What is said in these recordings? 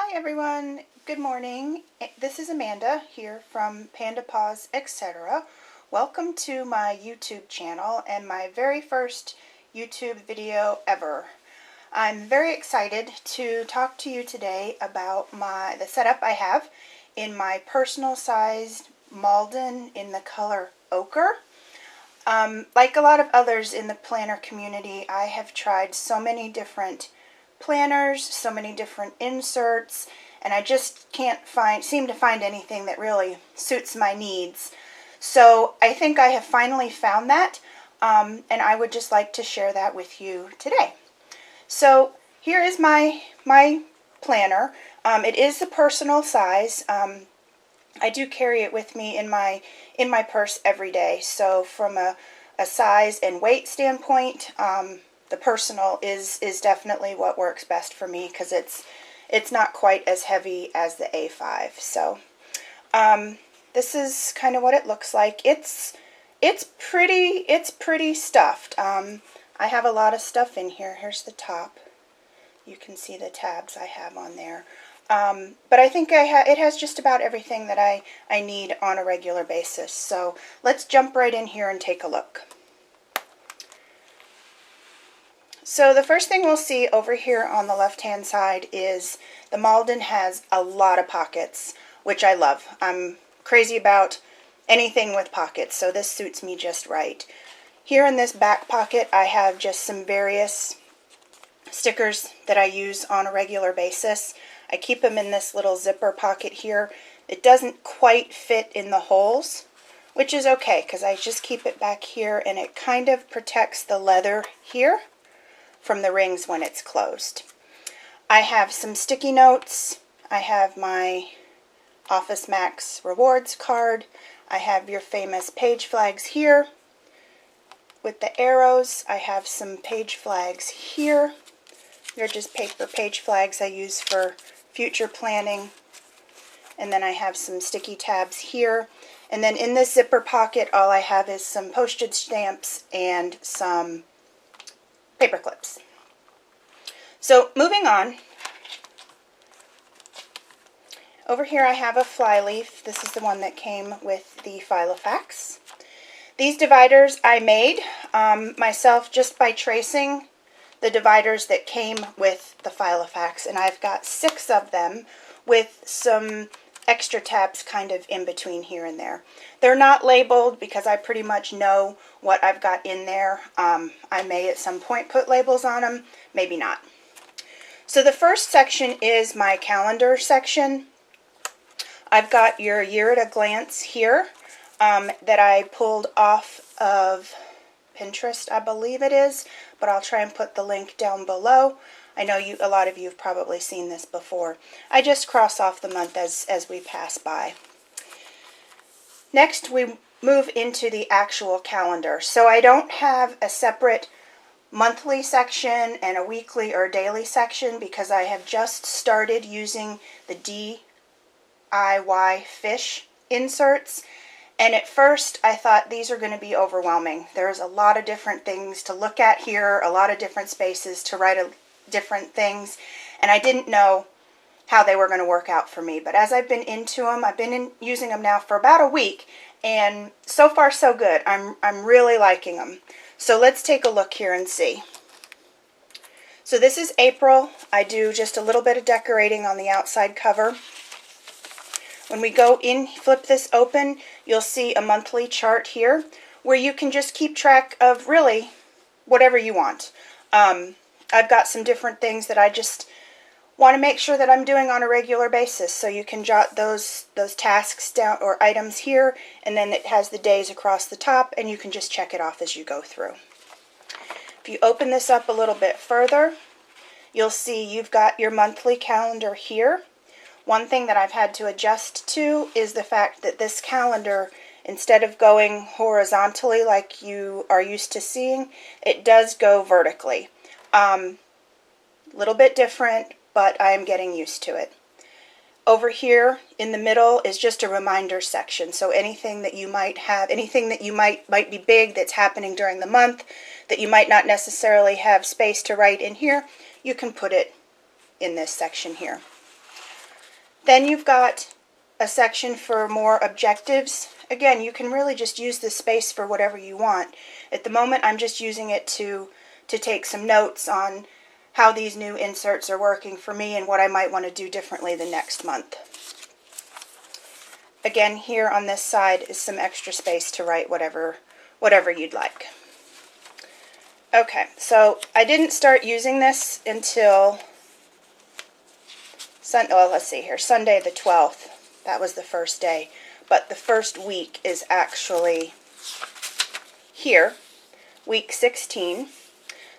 Hi everyone, good morning. This is Amanda here from Panda Paws, etc. Welcome to my YouTube channel and my very first YouTube video ever. I'm very excited to talk to you today about the setup I have in my personal sized Malden in the color ochre. Like a lot of others in the planner community, I have tried so many different planners, so many different inserts, and I just can't seem to find anything that really suits my needs. So I think I have finally found that, and I would just like to share that with you today. So here is my planner. It is a personal size. I do carry it with me in my purse every day. So from a size and weight standpoint, the personal is definitely what works best for me because it's not quite as heavy as the A5. So this is kind of what it looks like. It's pretty stuffed. I have a lot of stuff in here. Here's the top. You can see the tabs I have on there. But I think it has just about everything that I need on a regular basis. So let's jump right in here and take a look. So the first thing we'll see over here on the left-hand side is the Malden has a lot of pockets, which I love. I'm crazy about anything with pockets, so this suits me just right. Here in this back pocket, I have just some various stickers that I use on a regular basis. I keep them in this little zipper pocket here. It doesn't quite fit in the holes, which is okay because I just keep it back here and it kind of protects the leather here from the rings when it's closed. I have some sticky notes. I have my Office Max rewards card. I have your famous page flags here with the arrows. I have some page flags here. They're just paper page flags I use for future planning. And then I have some sticky tabs here. And then in this zipper pocket, all I have is some postage stamps and some paper clips. So moving on, over here I have a flyleaf. This is the one that came with the Filofax. These dividers I made myself just by tracing the dividers that came with the Filofax, and I've got 6 of them with some extra tabs kind of in between here and there. They're not labeled because I pretty much know what I've got in there. I may at some point put labels on them, maybe not. So the first section is my calendar section. I've got your year at a glance here that I pulled off of Pinterest, I believe it is, but I'll try and put the link down below. I know a lot of you have probably seen this before. I just cross off the month as we pass by. Next, we move into the actual calendar. So I don't have a separate monthly section and a weekly or daily section because I have just started using the DIY fish inserts. And at first I thought these are going to be overwhelming. There's a lot of different things to look at here, a lot of different spaces to write different things, and I didn't know how they were going to work out for me. But as I've been into them, I've been using them now for about a week, and so far so good. I'm really liking them. So let's take a look here and see. So this is April. I do just a little bit of decorating on the outside cover. When we go in, flip this open, you'll see a monthly chart here where you can just keep track of really whatever you want. I've got some different things that I just want to make sure that I'm doing on a regular basis. So you can jot those tasks down or items here, and then it has the days across the top, and you can just check it off as you go through. If you open this up a little bit further, you'll see you've got your monthly calendar here. One thing that I've had to adjust to is the fact that this calendar, instead of going horizontally like you are used to seeing, it does go vertically. A little bit different, but I am getting used to it. Over here in the middle is just a reminder section. So anything that you might have, anything that you might be big that's happening during the month that you might not necessarily have space to write in here, you can put it in this section here. Then you've got a section for more objectives. Again, you can really just use this space for whatever you want. At the moment, I'm just using it to take some notes on how these new inserts are working for me and what I might want to do differently the next month. Again, here on this side is some extra space to write whatever you'd like. Okay, so I didn't start using this until Sunday the 12th. That was the first day. But the first week is actually here, week 16.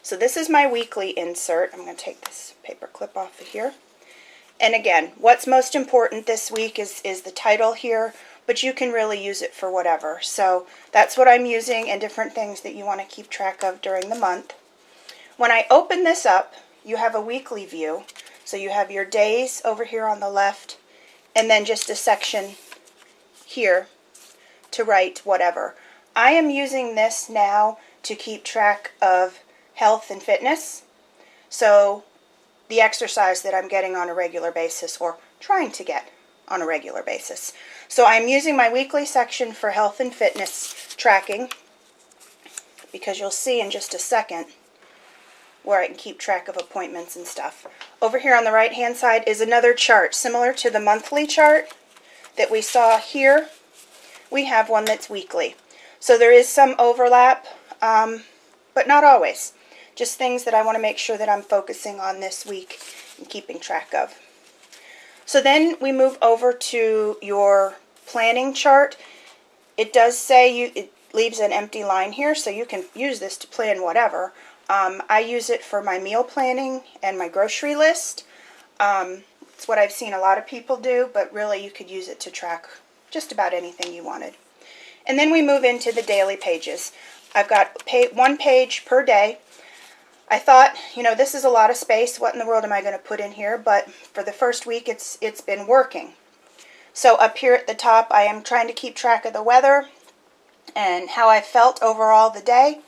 So this is my weekly insert. I'm going to take this paper clip off of here. And again, what's most important this week is the title here, but you can really use it for whatever. So that's what I'm using, and different things that you want to keep track of during the month. When I open this up, you have a weekly view. So you have your days over here on the left, and then just a section here to write whatever. I am using this now to keep track of health and fitness. So the exercise that I'm getting on a regular basis, or trying to get on a regular basis. So I'm using my weekly section for health and fitness tracking, because you'll see in just a second where I can keep track of appointments and stuff. Over here on the right hand side is another chart similar to the monthly chart that we saw here. We have one that's weekly. So there is some overlap, but not always. Just things that I want to make sure that I'm focusing on this week and keeping track of. So then we move over to your planning chart. It does say it leaves an empty line here, so you can use this to plan whatever. I use it for my meal planning and my grocery list. It's what I've seen a lot of people do, but really you could use it to track just about anything you wanted. And then we move into the daily pages. I've got one page per day. I thought, this is a lot of space. What in the world am I going to put in here? But for the first week, it's been working. So up here at the top, I am trying to keep track of the weather and how I felt overall the day.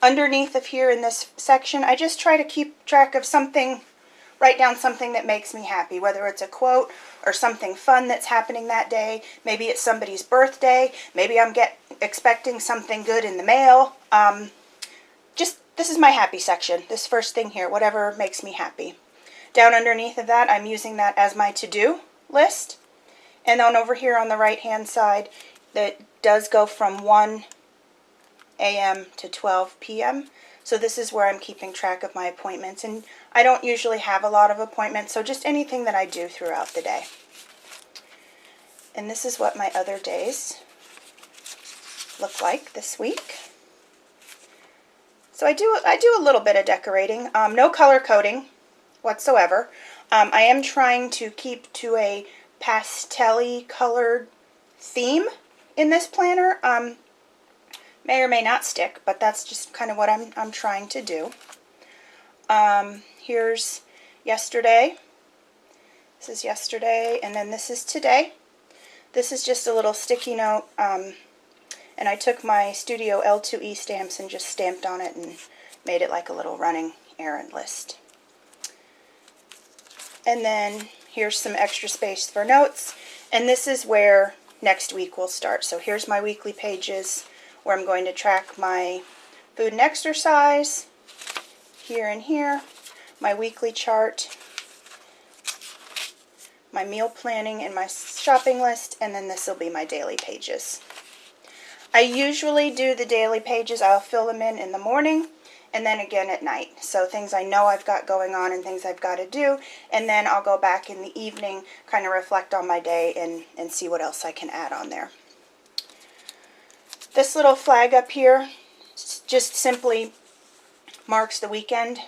Underneath of here in this section, I just try to keep track of something, write down something that makes me happy, whether it's a quote or something fun that's happening that day. Maybe it's somebody's birthday. Maybe I'm expecting something good in the mail. This is my happy section, this first thing here, whatever makes me happy. Down underneath of that, I'm using that as my to-do list. And then over here on the right-hand side, that does go from 1 a.m. to 12 p.m. So this is where I'm keeping track of my appointments. And I don't usually have a lot of appointments, so just anything that I do throughout the day. And this is what my other days look like this week. So I do a little bit of decorating. No color coding whatsoever. I am trying to keep to a pastel-y colored theme in this planner. May or may not stick, but that's just kind of what I'm trying to do. Here's yesterday. This is yesterday, and then this is today. This is just a little sticky note. And I took my Studio L2E stamps and just stamped on it and made it like a little running errand list. And then here's some extra space for notes. And this is where next week will start. So here's my weekly pages where I'm going to track my food and exercise. Here and here. My weekly chart. My meal planning and my shopping list. And then this will be my daily pages. I usually do the daily pages, I'll fill them in the morning and then again at night. So things I know I've got going on and things I've got to do, and then I'll go back in the evening, kind of reflect on my day and see what else I can add on there. This little flag up here just simply marks the weekend.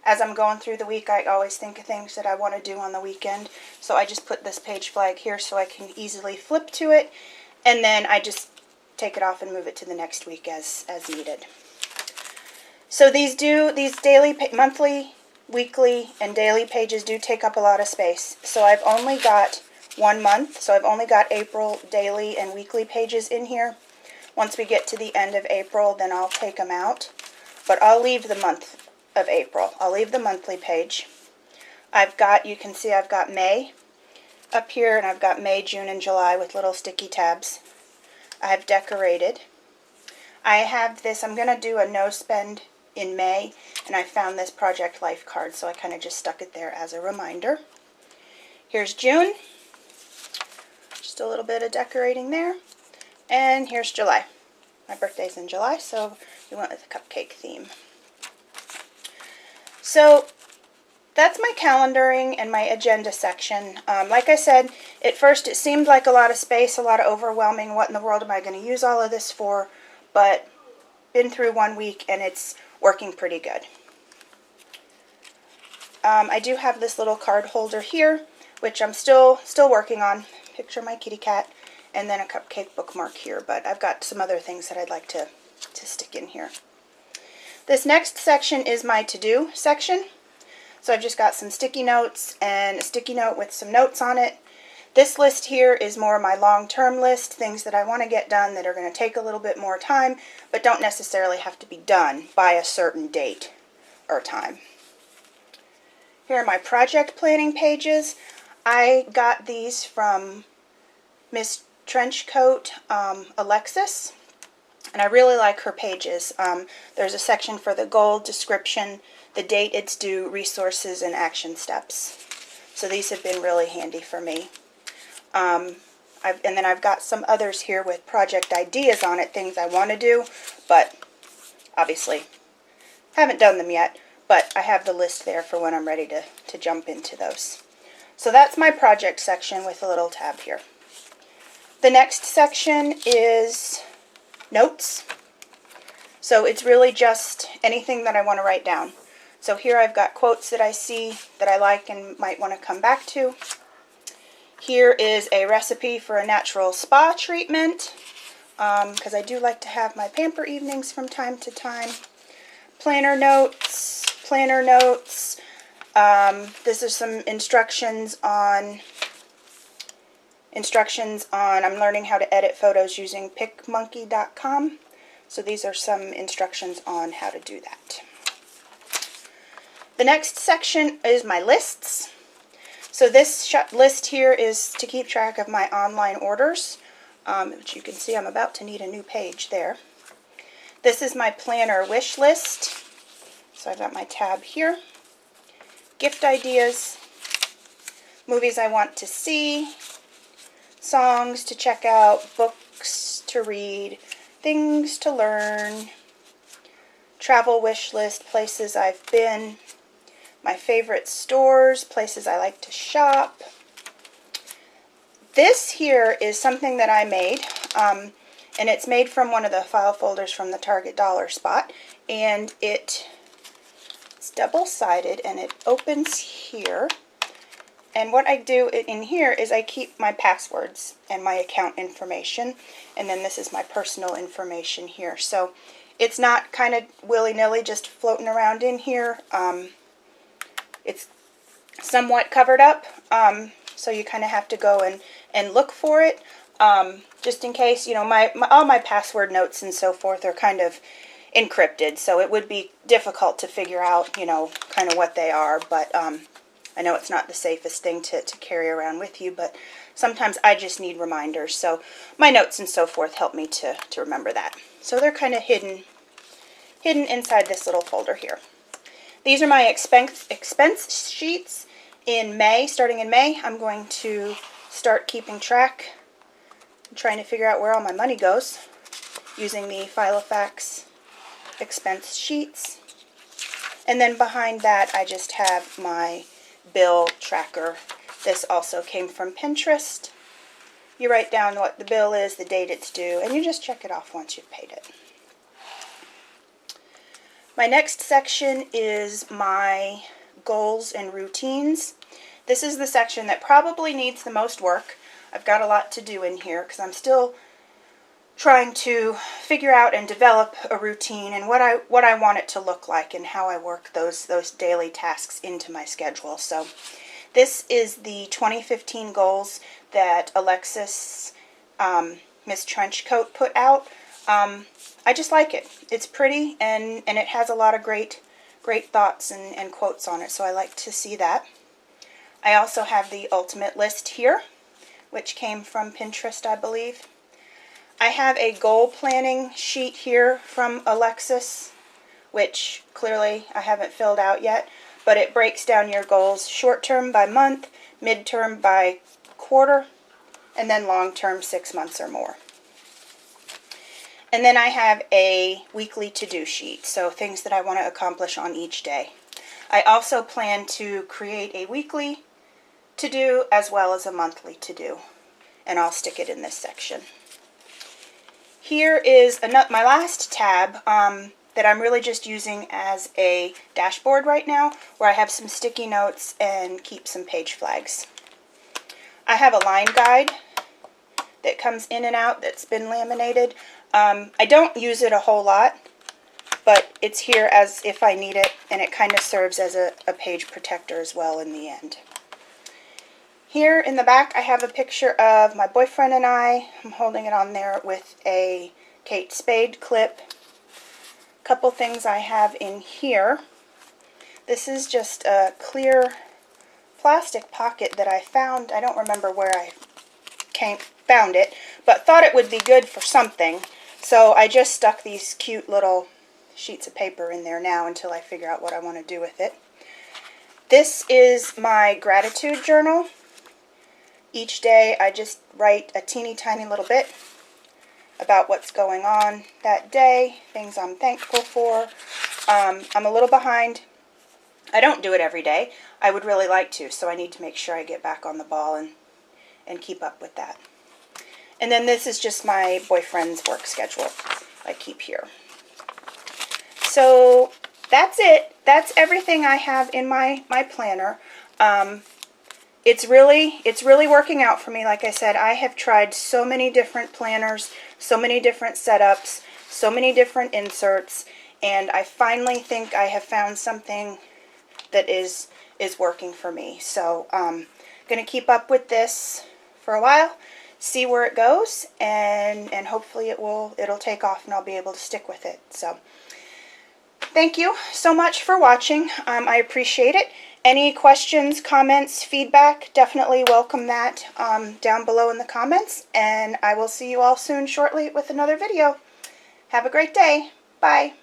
As I'm going through the week, I always think of things that I want to do on the weekend. So I just put this page flag here so I can easily flip to it, and then I just take it off and move it to the next week as needed. So these daily, monthly, weekly, and daily pages do take up a lot of space. So I've only got 1 month, so I've only got April daily and weekly pages in here. Once we get to the end of April, then I'll take them out. But I'll leave the month of April. I'll leave the monthly page. You can see I've got May, up here, and I've got May, June, and July with little sticky tabs. I've decorated. I have this, I'm going to do a no spend in May, and I found this Project Life card, so I kind of just stuck it there as a reminder. Here's June. Just a little bit of decorating there. And here's July. My birthday's in July, so we went with a cupcake theme. So that's my calendaring and my agenda section. Like I said, at first it seemed like a lot of space, a lot of overwhelming. What in the world am I going to use all of this for? But been through 1 week and it's working pretty good. I do have this little card holder here, which I'm still working on. Picture my kitty cat, and then a cupcake bookmark here. But I've got some other things that I'd like to stick in here. This next section is my to-do section. So I've just got some sticky notes and a sticky note with some notes on it. This list here is more my long-term list, things that I want to get done that are going to take a little bit more time, but don't necessarily have to be done by a certain date or time. Here are my project planning pages. I got these from Miss Trenchcoat Alexis, and I really like her pages. There's a section for the goal, description, the date it's due, resources, and action steps. So these have been really handy for me. And then I've got some others here with project ideas on it, things I want to do, but obviously haven't done them yet, but I have the list there for when I'm ready to jump into those. So that's my project section with a little tab here. The next section is notes. So it's really just anything that I want to write down. So here I've got quotes that I see that I like and might want to come back to. Here is a recipe for a natural spa treatment, because I do like to have my pamper evenings from time to time. Planner notes. This is some instructions on I'm learning how to edit photos using PicMonkey.com. So these are some instructions on how to do that. The next section is my lists. So this list here is to keep track of my online orders, which you can see I'm about to need a new page there. This is my planner wish list. So I've got my tab here. Gift ideas, movies I want to see, songs to check out, books to read, things to learn, travel wish list, places I've been, my favorite stores, places I like to shop. This here is something that I made, and it's made from one of the file folders from the Target Dollar Spot, and it's double-sided and it opens here. And what I do in here is I keep my passwords and my account information, and then this is my personal information here. So it's not kind of willy-nilly just floating around in here. It's somewhat covered up, so you kind of have to go and look for it, just in case. You know, all my password notes and so forth are kind of encrypted, so it would be difficult to figure out, you know, kind of what they are, but I know it's not the safest thing to carry around with you, but sometimes I just need reminders, so my notes and so forth help me to remember that. So they're kind of hidden inside this little folder here. These are my expense sheets in May. Starting in May, I'm going to start keeping track and trying to figure out where all my money goes using the Filofax expense sheets. And then behind that, I just have my bill tracker. This also came from Pinterest. You write down what the bill is, the date it's due, and you just check it off once you've paid it. My next section is my goals and routines. This is the section that probably needs the most work. I've got a lot to do in here because I'm still trying to figure out and develop a routine and what I want it to look like and how I work those daily tasks into my schedule. So this is the 2015 goals that Alexis, Miss Trenchcoat, put out. I just like it. It's pretty and it has a lot of great thoughts and quotes on it, so I like to see that. I also have the ultimate list here, which came from Pinterest, I believe. I have a goal planning sheet here from Alexis, which clearly I haven't filled out yet, but it breaks down your goals short-term by month, mid-term by quarter, and then long-term 6 months or more. And then I have a weekly to-do sheet, so things that I want to accomplish on each day. I also plan to create a weekly to-do as well as a monthly to-do, and I'll stick it in this section. Here is my last tab that I'm really just using as a dashboard right now, where I have some sticky notes and keep some page flags. I have a line guide that comes in and out that's been laminated. I don't use it a whole lot, but it's here as if I need it, and it kind of serves as a page protector as well in the end. Here in the back I have a picture of my boyfriend and I. I'm holding it on there with a Kate Spade clip. A couple things I have in here. This is just a clear plastic pocket that I found. I don't remember where I found it, but thought it would be good for something. So I just stuck these cute little sheets of paper in there now until I figure out what I want to do with it. This is my gratitude journal. Each day I just write a teeny tiny little bit about what's going on that day, things I'm thankful for. I'm a little behind. I don't do it every day. I would really like to, so I need to make sure I get back on the ball and keep up with that. And then this is just my boyfriend's work schedule I keep here. So that's it. That's everything I have in my planner. It's really working out for me. Like I said, I have tried so many different planners, so many different setups, so many different inserts, and I finally think I have found something that is working for me. So I'm going to keep up with this for a while, see where it goes, and hopefully it'll take off and I'll be able to stick with it. So thank you so much for watching. I appreciate it. Any questions, comments, feedback, definitely welcome that down below in the comments, and I will see you all soon shortly with another video. Have a great day. Bye.